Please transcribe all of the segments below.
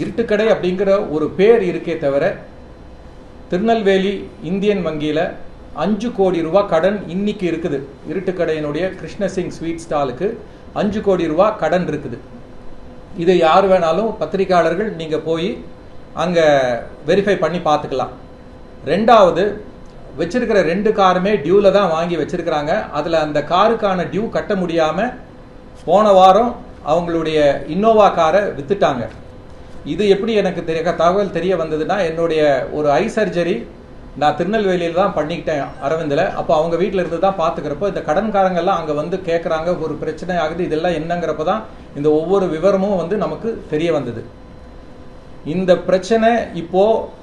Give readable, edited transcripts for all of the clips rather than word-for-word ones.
இருட்டுக்கடை அப்படிங்கிற ஒரு பேர் இருக்கே தவிர திருநெல்வேலி இந்தியன் வங்கியில் 5 கோடி ரூபா கடன் இன்னைக்கு இருக்குது. இருட்டுக்கடையினுடைய கிருஷ்ணசிங் ஸ்வீட் ஸ்டாலுக்கு 5 கோடி ரூபா கடன் இருக்குது. இதை யார் வேணாலும் பத்திரிகையாளர்கள் நீங்கள் போய் அங்கே வெரிஃபை பண்ணி பார்த்துக்கலாம். ரெண்டாவது, வச்சிருக்கிற 2 காருமே டியூவில் தான் வாங்கி வச்சிருக்கிறாங்க. அதில் அந்த காருக்கான டியூ கட்ட முடியாமல் போன வாரம் அவங்களுடைய இன்னோவா காரை வித்துட்டாங்க. இது எப்படி எனக்கு தகவல் தெரிய வந்ததுன்னா, என்னுடைய ஒரு ஐ சர்ஜரி நான் திருநெல்வேலியில் தான் பண்ணிக்கிட்டேன் அரவிந்தில். அப்போ அவங்க வீட்டில் இருந்து தான் பார்த்துக்கிறப்போ இந்த கடன்காரங்கெல்லாம் அங்கே வந்து கேட்குறாங்க, ஒரு பிரச்சனை ஆகுது, இதெல்லாம் என்னங்கிறப்ப தான் இந்த ஒவ்வொரு விவரமும் வந்து நமக்கு தெரிய வந்தது. இந்த பிரச்சனை இப்போது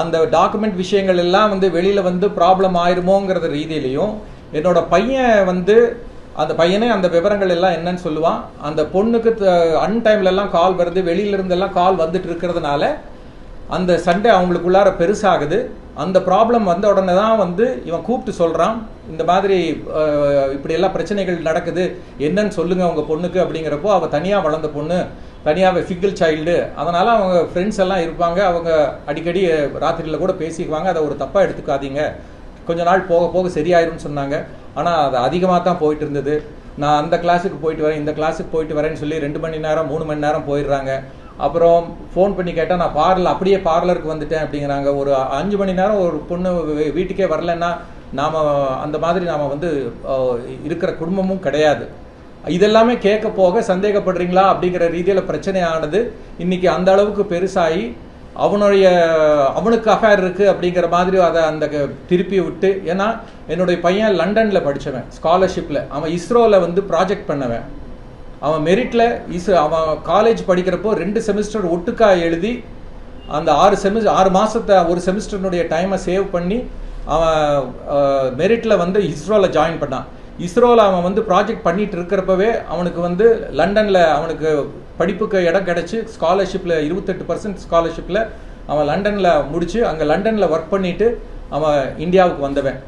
அந்த டாக்குமெண்ட் விஷயங்கள் எல்லாம் வந்து வெளியில் வந்து ப்ராப்ளம் ஆயிருமோங்கிறத ரீதியிலையும், என்னோட பையன் வந்து அந்த பையனே அந்த விவரங்கள் எல்லாம் என்னன்னு சொல்லுவான். அந்த பொண்ணுக்கு அன்டைம்லெல்லாம் கால் வருது, வெளியிலிருந்தெல்லாம் கால் வந்துட்டு இருக்கிறதுனால அந்த சண்டை அவங்களுக்குள்ளார பெருசாகுது. அந்த ப்ராப்ளம் வந்த உடனே தான் வந்து இவன் கூப்பிட்டு சொல்கிறான், இந்த மாதிரி இப்படியெல்லாம் பிரச்சனைகள் நடக்குது, என்னன்னு சொல்லுங்க உங்கள் பொண்ணுக்கு அப்படிங்கிறப்போ, அவள் தனியாக வளர்ந்த பொண்ணு, தனியாக ஃபிங்கிள் சைல்டு, அதனால் அவங்க ஃப்ரெண்ட்ஸ் எல்லாம் இருப்பாங்க, அவங்க அடிக்கடி ராத்திரியில் கூட பேசிக்குவாங்க, அதை ஒரு தப்பாக எடுத்துக்காதீங்க, கொஞ்ச நாள் போக போக சரியாயிரும்னு சொன்னாங்க. ஆனால் அது அதிகமாக தான் போயிட்டு இருந்தது. நான் அந்த கிளாஸுக்கு போயிட்டு வரேன், இந்த கிளாஸுக்கு போயிட்டு வரேன்னு சொல்லி 2 மணி நேரம் 3 மணி நேரம் போயிடுறாங்க. அப்புறம் ஃபோன் பண்ணி கேட்டால் நான் அப்படியே பார்லருக்கு வந்துட்டேன் அப்படிங்கிறாங்க. ஒரு 5 மணி நேரம் ஒரு பொண்ணு வீட்டுக்கே வரலன்னா நாம் அந்த மாதிரி நாம் வந்து இருக்கிற குடும்பமும் கிடையாது. இதெல்லாமே கேட்க போக சந்தேகப்படுறீங்களா அப்படிங்கிற ரீதியில் பிரச்சனை ஆனது. இன்னைக்கு அந்த அளவுக்கு பெருசாகி அவனுக்கு அஃபேர் இருக்கு அப்படிங்கிற மாதிரி அதை அந்த திருப்பி விட்டு, ஏன்னா என்னுடைய பையன் லண்டனில் படித்தவன், ஸ்காலர்ஷிப்பில், அவன் இஸ்ரோவில் வந்து ப்ராஜெக்ட் பண்ணவன், அவன் மெரிட்டில் அவன் காலேஜ் படிக்கிறப்போ 2 செமிஸ்டர் ஒட்டுக்கா எழுதி அந்த 6 மாதத்தை ஒரு செமிஸ்டர்னுடைய டைமை சேவ் பண்ணி அவன் மெரிட்டில் வந்து இஸ்ரோவில் ஜாயின் பண்ணான். இஸ்ரோவில் அவன் வந்து ப்ராஜெக்ட் பண்ணிட்டு இருக்கிறப்பவே அவனுக்கு வந்து லண்டனில் அவனுக்கு படிப்புக்கு இடம் கிடச்சி ஸ்காலர்ஷிப்பில் 28% ஸ்காலர்ஷிப்பில் அவன் லண்டனில் முடித்து அங்கே லண்டனில் ஒர்க் பண்ணிவிட்டு அவன் இந்தியாவுக்கு வந்தவன்.